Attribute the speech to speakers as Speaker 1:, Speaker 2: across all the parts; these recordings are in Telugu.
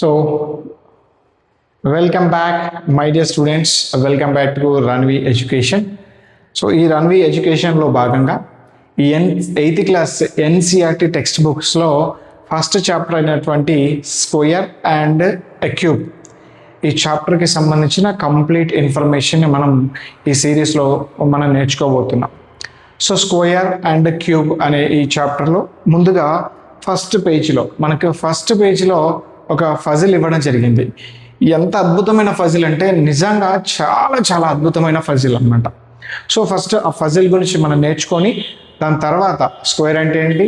Speaker 1: So, welcome back, my dear students. Welcome back to Ranvi Education. So, ఈ Ranvi Educationలో భాగంగా ఈ 8th క్లాస్ NCERT టెక్స్ట్ బుక్స్లో ఫస్ట్ చాప్టర్ అయినటువంటి స్క్వేర్ అండ్ ఎ క్యూబ్ ఈ చాప్టర్కి సంబంధించిన కంప్లీట్ ఇన్ఫర్మేషన్ మనం ఈ సిరీస్లో మనం నేర్చుకోబోతున్నాం. సో స్క్వేర్ అండ్ క్యూబ్ అనే ఈ చాప్టర్లో ముందుగా ఫస్ట్ పేజ్లో ఒక ఫజిల్ ఇవ్వడం జరిగింది. ఎంత అద్భుతమైన ఫజిల్ అంటే నిజంగా చాలా అద్భుతమైన ఫజిల్ అన్నమాట. సో ఫస్ట్ ఆ ఫజిల్ గురించి మనం నేర్చుకొని దాని తర్వాత స్క్వేర్ అంటే ఏంటి,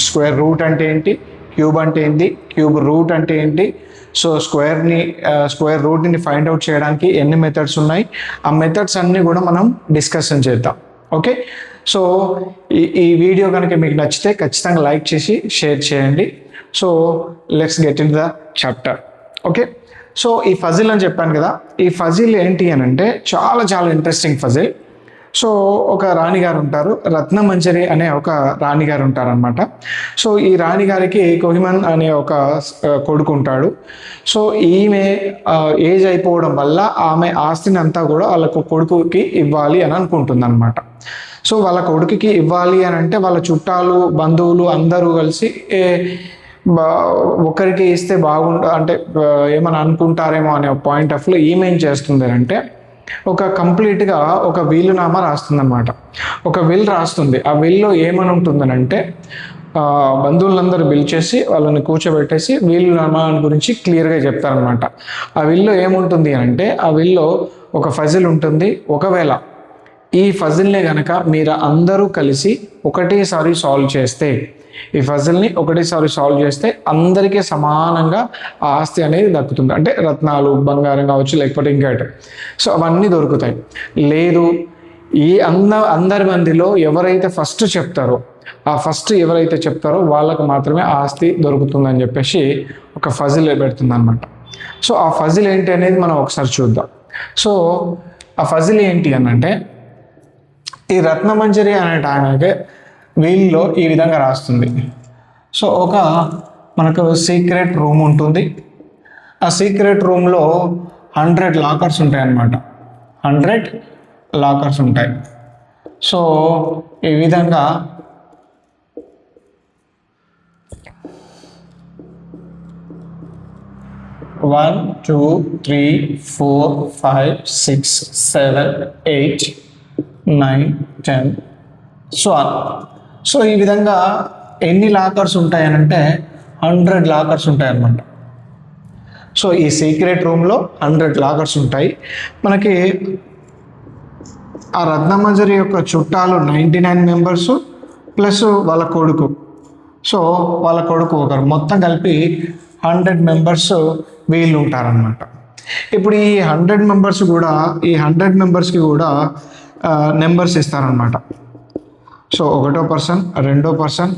Speaker 1: స్క్వేర్ రూట్ అంటే ఏంటి, క్యూబ్ అంటే ఏంటి, క్యూబ్ రూట్ అంటే ఏంటి, సో స్క్వేర్ రూట్ని ఫైండ్ అవుట్ చేయడానికి ఎన్ని మెథడ్స్ ఉన్నాయి, ఆ మెథడ్స్ అన్నీ కూడా మనం డిస్కషన్ చేద్దాం. ఓకే, సో ఈ వీడియో కనుక మీకు నచ్చితే ఖచ్చితంగా లైక్ చేసి షేర్ చేయండి. So let's get in the chapter. Okay, so ఈ ఫజిల్ అని చెప్పాను కదా, ఈ ఫజిల్ ఏంటి అని అంటే చాలా ఇంట్రెస్టింగ్ ఫజిల్. సో ఒక రాణిగారు ఉంటారు, రత్నమంజరి అనే ఒక రాణిగారు ఉంటారనమాట. సో ఈ రాణిగారికి కోహిమన్ అనే ఒక కొడుకు ఉంటాడు. సో ఈమె ఏజ్ అయిపోవడం వల్ల ఆమె ఆస్తిని అంతా కూడా వాళ్ళ కొడుకుకి ఇవ్వాలి అని అనుకుంటుంది అనమాట. సో వాళ్ళ కొడుకుకి ఇవ్వాలి అని అంటే వాళ్ళ చుట్టాలు బంధువులు అందరూ కలిసి ఒకరికి ఇస్తే అంటే ఏమని అనుకుంటారేమో అనే పాయింట్ ఆఫ్ వ్యూలో ఈమె ఏం చేస్తుంది అంటే ఒక కంప్లీట్గా ఒక వీలునామా రాస్తుంది అనమాట. ఒక విల్ రాస్తుంది. ఆ విల్లో ఏమని ఉంటుందనంటే బంధువులందరూ పిలిచేసి వాళ్ళని కూర్చోబెట్టేసి వీలునామా గురించి క్లియర్గా చెప్తారనమాట. ఆ విల్లో ఏముంటుంది అంటే ఆ విల్లో ఒక ఫజిల్ ఉంటుంది. ఒకవేళ ఈ ఫజిల్ని కనుక మీరు అందరూ కలిసి ఒకటేసారి సాల్వ్ చేస్తే, ఈ ఫజిల్ని ఒకటేసారి సాల్వ్ చేస్తే అందరికీ సమానంగా ఆ ఆస్తి అనేది దక్కుతుంది. అంటే రత్నాలు, బంగారం కావచ్చు, లేకపోతే ఇంకేటి, సో అవన్నీ దొరుకుతాయి. లేదు ఈ అందరి మందిలో ఎవరైతే ఫస్ట్ చెప్తారో వాళ్ళకు మాత్రమే ఆస్తి దొరుకుతుందని చెప్పేసి ఒక ఫజిల్ పెడుతుంది అనమాట. సో ఆ ఫజిల్ ఏంటి అనేది మనం ఒకసారి చూద్దాం. సో ఆ ఫజిల్ ఏంటి అని అంటే ఈ రత్నమంజరి అనే ఆమెకి వీల్లో ఈ విధంగా రాస్తుంది. సో మనకు సీక్రెట్ రూమ్ ఉంటుంది. ఆ సీక్రెట్ రూమ్లో 100 లాకర్స్ ఉంటాయి అన్నమాట. 100 లాకర్స్ ఉంటాయి. సో ఈ విధంగా వన్ 2 3 4 5 6 7 8 9 10 సో ఈ విధంగా ఎన్ని లాకర్స్ ఉంటాయనంటే 100 లాకర్స్ ఉంటాయన్నమాట. సో ఈ సీక్రెట్ రూమ్లో 100 లాకర్స్ ఉంటాయి. మనకి ఆ రత్నమంజరి యొక్క చుట్టాలు 99 మెంబర్స్ ప్లస్ వాళ్ళ కొడుకు. సో వాళ్ళ కొడుకు ఒకరు, మొత్తం కలిపి 100 మెంబర్స్ వీళ్ళు ఉంటారనమాట. ఇప్పుడు ఈ 100 మెంబర్స్కి కూడా నెంబర్స్ ఇస్తారనమాట. సో 1వ పర్సన్, 2వ పర్సన్,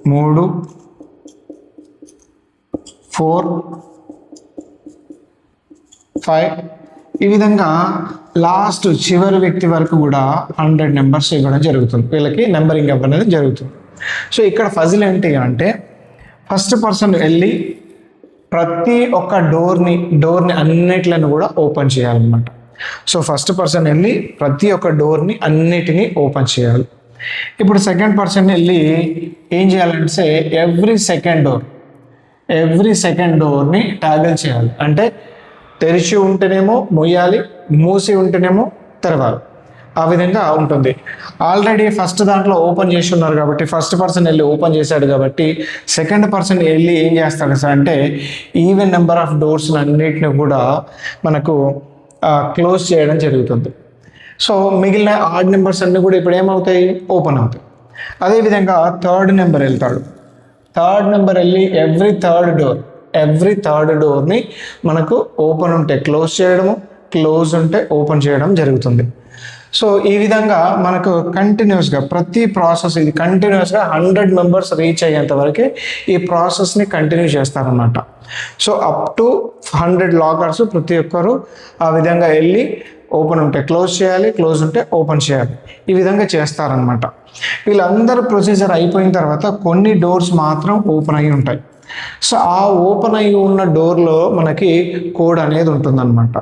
Speaker 1: 3, 4, 5 ఈ విధంగా లాస్ట్ చివరి వ్యక్తి వరకు కూడా 100 నెంబర్స్ ఇవ్వడం జరుగుతుంది. వీళ్ళకి నెంబరింగ్ ఇవ్వడం జరుగుతుంది. సో ఇక్కడ ఫజిల్ ఏంటి అంటే ఫస్ట్ పర్సన్ వెళ్ళి ప్రతి ఒక్క డోర్ని అన్నిట్లను కూడా ఓపెన్ చేయాలన్నమాట. సో ఫస్ట్ పర్సన్ వెళ్ళి ప్రతి ఒక్క డోర్ని అన్నిటినీ ఓపెన్ చేయాలి. ఇప్పుడు సెకండ్ పర్సన్ వెళ్ళి ఏం చేయాలంటే ఎవ్రీ సెకండ్ డోర్ని ట్యాగిల్ చేయాలి. అంటే తెరిచి ఉంటేనేమో మొయ్యాలి, మూసి ఉంటేనేమో తెరవాలి. ఆ విధంగా ఉంటుంది. ఆల్రెడీ ఫస్ట్ దాంట్లో ఓపెన్ చేసి ఉన్నారు కాబట్టి ఫస్ట్ పర్సన్ వెళ్ళి ఓపెన్ చేశాడు కాబట్టి సెకండ్ పర్సన్ వెళ్ళి ఏం చేస్తాడు సార్ అంటే ఈవెన్ నెంబర్ ఆఫ్ డోర్స్ అన్నిటిని కూడా మనకు క్లోజ్ చేయడం జరుగుతుంది. సో మిగిలిన ఆడ్ నెంబర్స్ అన్నీ కూడా ఇప్పుడు ఏమవుతాయి, ఓపెన్ అవుతాయి. అదేవిధంగా థర్డ్ నెంబర్ వెళ్తాడు. థర్డ్ నెంబర్ వెళ్ళి ఎవ్రీ థర్డ్ డోర్ని మనకు ఓపెన్ ఉంటే క్లోజ్ చేయడము, క్లోజ్ ఉంటే ఓపెన్ చేయడం జరుగుతుంది. సో ఈ విధంగా మనకు కంటిన్యూస్గా ప్రతి ప్రాసెస్ ఇది కంటిన్యూస్గా 100 మెంబర్స్ రీచ్ అయ్యేంత వరకే ఈ ప్రాసెస్ని కంటిన్యూ చేస్తారన్నమాట. సో అప్ టు 100 లాకర్స్ ప్రతి ఒక్కరు ఆ విధంగా వెళ్ళి ఓపెన్ ఉంటే క్లోజ్ చేయాలి, క్లోజ్ ఉంటే ఓపెన్ చేయాలి. ఈ విధంగా చేస్తారనమాట. వీళ్ళందరూ ప్రొసీజర్ అయిపోయిన తర్వాత కొన్ని డోర్స్ మాత్రం ఓపెన్ అయి ఉంటాయి. సో ఆ ఓపెన్ అయి ఉన్న డోర్లో మనకి కోడ్ అనేది ఉంటుందన్నమాట.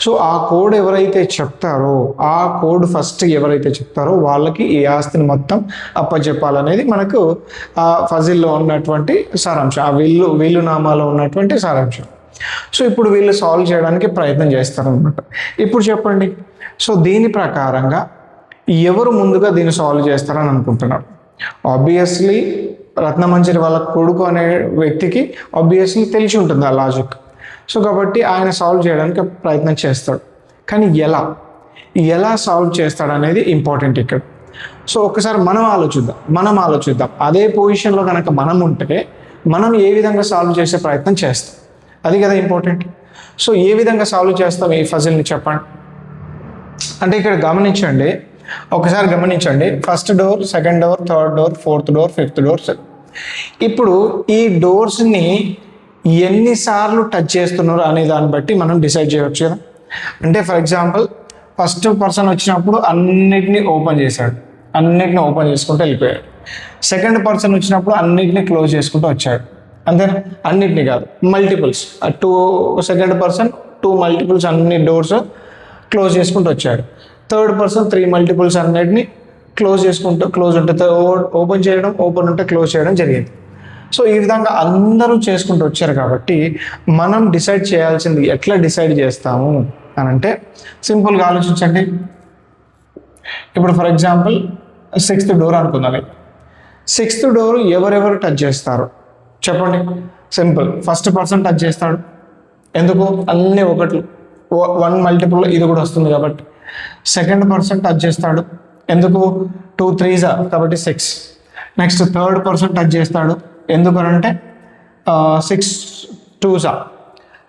Speaker 1: సో ఆ కోడ్ ఎవరైతే చెప్తారో, ఆ కోడ్ ఫస్ట్ ఎవరైతే చెప్తారో వాళ్ళకి ఈ ఆస్తిని మొత్తం అప్పచెప్పాలనేది మనకు ఆ ఫజిల్లో ఉన్నటువంటి సారాంశం, ఆ వీలునామాలో ఉన్నటువంటి సారాంశం. సో ఇప్పుడు వీళ్ళు సాల్వ్ చేయడానికి ప్రయత్నం చేస్తారనమాట. ఇప్పుడు చెప్పండి, సో దీని ప్రకారంగా ఎవరు ముందుగా దీన్ని సాల్వ్ చేస్తారని అనుకుంటున్నారు? ఆబ్వియస్లీ రత్నమంజరి వాళ్ళ కొడుకు అనే వ్యక్తికి ఆబ్వియస్లీ తెలిసి ఉంటుంది ఆ లాజిక్. సో కాబట్టి ఆయన సాల్వ్ చేయడానికి ప్రయత్నం చేస్తాడు. కానీ ఎలా సాల్వ్ చేస్తాడు అనేది ఇంపార్టెంట్ ఇక్కడ. సో ఒకసారి మనం ఆలోచిద్దాం అదే పొజిషన్లో కనుక మనం ఉంటే మనం ఏ విధంగా సాల్వ్ చేసే ప్రయత్నం చేస్తాం, అది కదా ఇంపార్టెంట్. సో ఏ విధంగా సాల్వ్ చేస్తాం ఈ ఫజిల్ని చెప్పండి. అంటే ఇక్కడ ఒకసారి గమనించండి, first door, second door, third door, fourth door, fifth door. ఇప్పుడు ఈ డోర్స్ని ఎన్నిసార్లు టచ్ చేస్తున్నారు అనే దాన్ని బట్టి మనం డిసైడ్ చేయవచ్చు కదా. అంటే ఫర్ ఎగ్జాంపుల్ ఫస్ట్ పర్సన్ వచ్చినప్పుడు అన్నిటినీ ఓపెన్ చేసుకుంటూ వెళ్ళిపోయాడు. సెకండ్ పర్సన్ వచ్చినప్పుడు అన్నిటినీ క్లోజ్ చేసుకుంటూ వచ్చాడు. అంతేనా? అన్నిటినీ కాదు, మల్టిపుల్స్. సెకండ్ పర్సన్ 2 మల్టిపుల్స్ అన్ని డోర్స్ క్లోజ్ చేసుకుంటూ వచ్చాడు. థర్డ్ పర్సన్ 3 మల్టిపుల్స్ అన్నిటిని క్లోజ్ ఉంటే ఓపెన్ చేయడం, ఓపెన్ ఉంటే క్లోజ్ చేయడం జరిగింది. సో ఈ విధంగా అందరూ చేసుకుంటూ వచ్చారు కాబట్టి మనం డిసైడ్ చేయాల్సింది ఎట్లా డిసైడ్ చేస్తాము అని అంటే సింపుల్గా ఆలోచించండి. ఇప్పుడు ఫర్ ఎగ్జాంపుల్ 6th డోర్ అనుకుందాం. 6th డోర్ ఎవరెవరు టచ్ చేస్తారు చెప్పండి. సింపుల్, ఫస్ట్ పర్సన్ టచ్ చేస్తాడు. ఎందుకు? అన్ని 1 మల్టిపుల్ ఇది కూడా వస్తుంది కాబట్టి. సెకండ్ పర్సన్ టచ్ చేస్తాడు. ఎందుకు? 2 3s కాబట్టి 6. నెక్స్ట్ థర్డ్ పర్సన్ టచ్ చేస్తాడు. ఎందుకు అంటే 6 2s.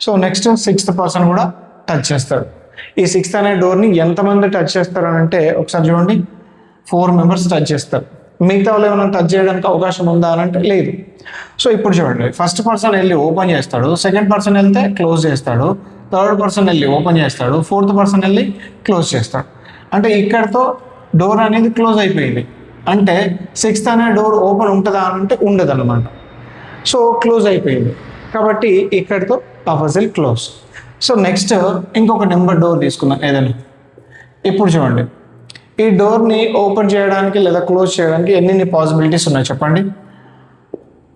Speaker 1: So next 6th person కూడా టచ్ చేస్తాడు. ఈ 6th అనే డోర్ని ఎంతమంది టచ్ చేస్తారు అని అంటే ఒకసారి చూడండి, 4 మెంబర్స్ టచ్ చేస్తారు. మిగతా వాళ్ళు ఏమైనా టచ్ చేయడానికి అవకాశం ఉందా అని అంటే లేదు. సో ఇప్పుడు చూడండి, ఫస్ట్ పర్సన్ వెళ్ళి ఓపెన్ చేస్తాడు, సెకండ్ పర్సన్ వెళ్తే క్లోజ్ చేస్తాడు, థర్డ్ పర్సన్ వెళ్ళి ఓపెన్ చేస్తాడు, ఫోర్త్ పర్సన్ వెళ్ళి క్లోజ్ చేస్తాడు. అంటే ఇక్కడతో డోర్ అనేది క్లోజ్ అయిపోయింది. అంటే 6th అనే డోర్ ఓపెన్ ఉంటుందా అని అంటే ఉండదు అనమాట. సో క్లోజ్ అయిపోయింది కాబట్టి ఇక్కడతో ఆ పజిల్ క్లోజ్. సో నెక్స్ట్ ఇంకొక నెంబర్ డోర్ తీసుకుందాం ఏదైనా. ఇప్పుడు చూడండి, ఈ డోర్ని ఓపెన్ చేయడానికి లేదా క్లోజ్ చేయడానికి ఎన్ని పాసిబిలిటీస్ ఉన్నాయి చెప్పండి.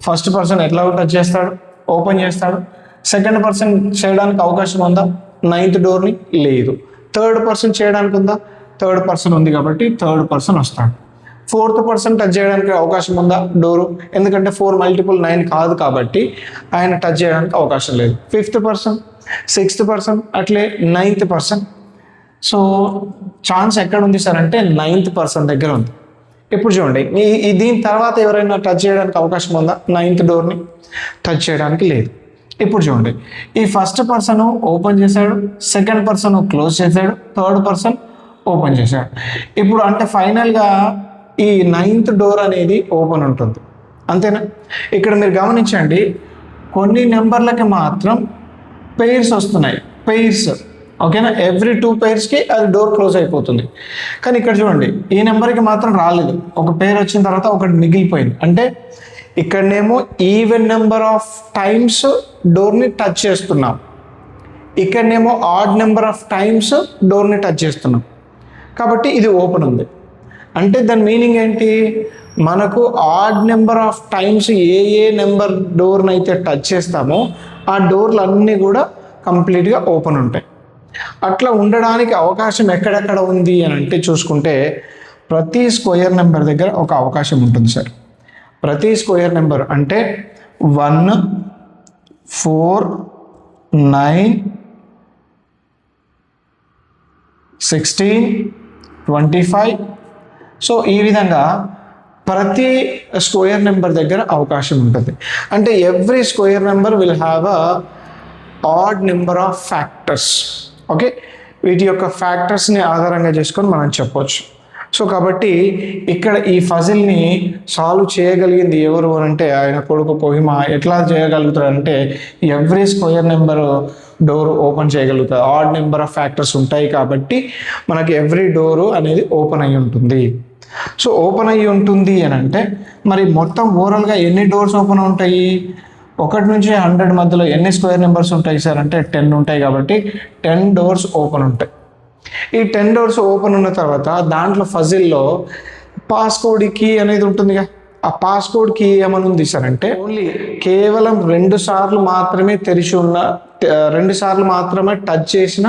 Speaker 1: ఫస్ట్ పర్సన్ ఎట్లా టచ్ చేస్తాడు? ఓపెన్ చేస్తాడు. సెకండ్ పర్సన్ చేయడానికి అవకాశం ఉందా? 9th డోర్ని లేదు. థర్డ్ పర్సన్ చేయడానికి ఉందా? థర్డ్ పర్సన్ ఉంది కాబట్టి థర్డ్ పర్సన్ వస్తాడు. ఫోర్త్ పర్సన్ టచ్ చేయడానికి అవకాశం ఉందా డోరు? ఎందుకంటే 4 మల్టిపుల్ 9 కాదు కాబట్టి ఆయన టచ్ చేయడానికి అవకాశం లేదు. 5th పర్సన్, 6th పర్సన్, అట్లే 9th పర్సన్. సో ఛాన్స్ ఎక్కడ ఉంది సార్ అంటే 9th పర్సన్ దగ్గర ఉంది. ఇప్పుడు చూడండి, దీని తర్వాత ఎవరైనా టచ్ చేయడానికి అవకాశం ఉందా? 9th డోర్ని టచ్ చేయడానికి లేదు. ఇప్పుడు చూడండి, ఈ ఫస్ట్ పర్సన్ ఓపెన్ చేశాడు, సెకండ్ పర్సన్ క్లోజ్ చేశాడు, థర్డ్ పర్సన్ ఓపెన్ చేశాడు. ఇప్పుడు అంటే ఫైనల్గా ఈ 9th డోర్ అనేది ఓపెన్ ఉంటుంది. అంతేనా? ఇక్కడ మీరు గమనించండి, కొన్ని నెంబర్లకి మాత్రం పెయిర్స్ వస్తున్నాయి. పెయిర్స్ ఓకేనా, ఎవ్రీ 2 pairsకి అది డోర్ క్లోజ్ అయిపోతుంది. కానీ ఇక్కడ చూడండి, ఈ నెంబర్కి మాత్రం రాలేదు. ఒక పేర్ వచ్చిన తర్వాత ఒకటి మిగిలిపోయింది. అంటే ఇక్కడనేమో ఈవెన్ నెంబర్ ఆఫ్ టైమ్స్ డోర్ని టచ్ చేస్తున్నాం, ఇక్కడనేమో ఆడ్ నెంబర్ ఆఫ్ టైమ్స్ డోర్ని టచ్ చేస్తున్నాం. కాబట్టి ఇది ఓపెన్ ఉంది. అంటే దాని మీనింగ్ ఏంటి? మనకు ఆడ్ నెంబర్ ఆఫ్ టైమ్స్ ఏ నెంబర్ డోర్ని అయితే టచ్ చేస్తామో ఆ డోర్లు అన్నీ కూడా కంప్లీట్గా ఓపెన్ ఉంటాయి. అట్లా ఉండడానికి అవకాశం ఎక్కడెక్కడ ఉంది అని అంటే చూసుకుంటే ప్రతి స్క్వేర్ నెంబర్ దగ్గర ఒక అవకాశం ఉంటుంది సార్. ప్రతి స్క్వేర్ నెంబర్ అంటే 1 4 9 16 25. సో ఈ విధంగా ప్రతి స్క్వేర్ నెంబర్ దగ్గర అవకాశం ఉంటుంది. అంటే every square number will have a add number of factors. Okay, వీటి యొక్క ఫ్యాక్టర్స్ని ఆధారంగా చేసుకొని మనం చెప్పొచ్చు. సో కాబట్టి ఇక్కడ ఈ ఫజిల్ని సాల్వ్ చేయగలిగింది ఎవరు అంటే ఆయన కొడుకు కోహిమా. ఎట్లా చేయగలుగుతాడంటే every square number door open చేయగలుగుతారు. ఆడ్ నెంబర్ ఆఫ్ ఫ్యాక్టర్స్ ఉంటాయి కాబట్టి మనకి ఎవ్రీ డోరు అనేది ఓపెన్ అయి ఉంటుంది. సో ఓపెన్ అయ్యి ఉంటుంది అని అంటే మరి మొత్తం ఓవరాల్గా ఎన్ని డోర్స్ ఓపెన్ ఉంటాయి? ఒకటి నుంచి 100 మధ్యలో ఎన్ని స్క్వేర్ నెంబర్స్ ఉంటాయి సార్ అంటే 10 ఉంటాయి, కాబట్టి 10 డోర్స్ ఓపెన్ ఉంటాయి. ఈ 10 డోర్స్ ఓపెన్ ఉన్న తర్వాత దాంట్లో ఫజిల్లో పాస్కోడ్ కీ అనేది ఉంటుందిగా. ఆ పాస్కోడ్ కీ ఏమని ఉంది సార్ అంటే ఓన్లీ కేవలం 2 సార్లు మాత్రమే తెరిచి ఉన్న 2 సార్లు మాత్రమే టచ్ చేసిన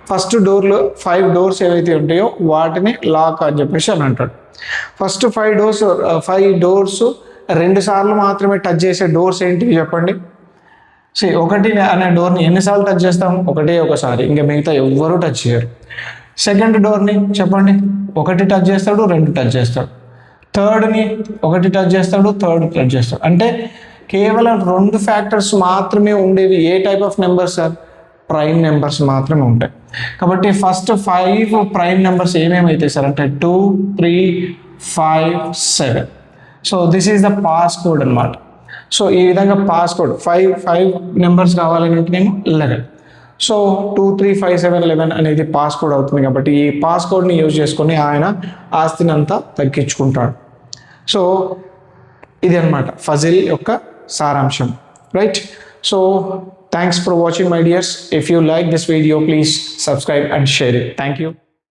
Speaker 1: ఫస్ట్ డోర్లు 5 డోర్స్ ఏవైతే ఉంటాయో వాటిని లాక్ అని చెప్పేసి అని అంటాడు. ఫస్ట్ 5 డోర్స్ 2 సార్లు మాత్రమే టచ్ చేసే డోర్స్ ఏంటివి చెప్పండి. ఒకటి అనే డోర్ని ఎన్నిసార్లు టచ్ చేస్తాం? ఒకసారి, ఇంకా మిగతా ఎవ్వరూ టచ్ చేయరు. సెకండ్ డోర్ని చెప్పండి, 1 టచ్ చేస్తాడు, 2 టచ్ చేస్తాడు. థర్డ్ని 1 టచ్ చేస్తాడు, థర్డ్ టచ్ చేస్తాడు. అంటే కేవలం 2 ఫ్యాక్టర్స్ మాత్రమే ఉండేవి. ఏ type of numbers sir? Prime numbers మాత్రమే ఉంటాయి. కాబట్టి ఫస్ట్ 5 ప్రైమ్ నెంబర్స్ ఏమేమైతే సార్ అంటే 2, 3, 5, 7. So this is the pass code అనమాట. సో ఈ విధంగా పాస్ కోడ్ 5 నెంబర్స్ కావాలని ఉంటేనేమో 11. సో 2, 3, 5, 7, 11 అనేది పాస్ కోడ్ అవుతుంది. కాబట్టి ఈ పాస్ కోడ్ని యూజ్ చేసుకొని ఆయన ఆస్తిని అంతా తగ్గించుకుంటాడు. సో ఇది అనమాట ఫజిల్ యొక్క సారాంశం, right? So thanks for watching my dears. If you like this video, please subscribe and share it. Thank you.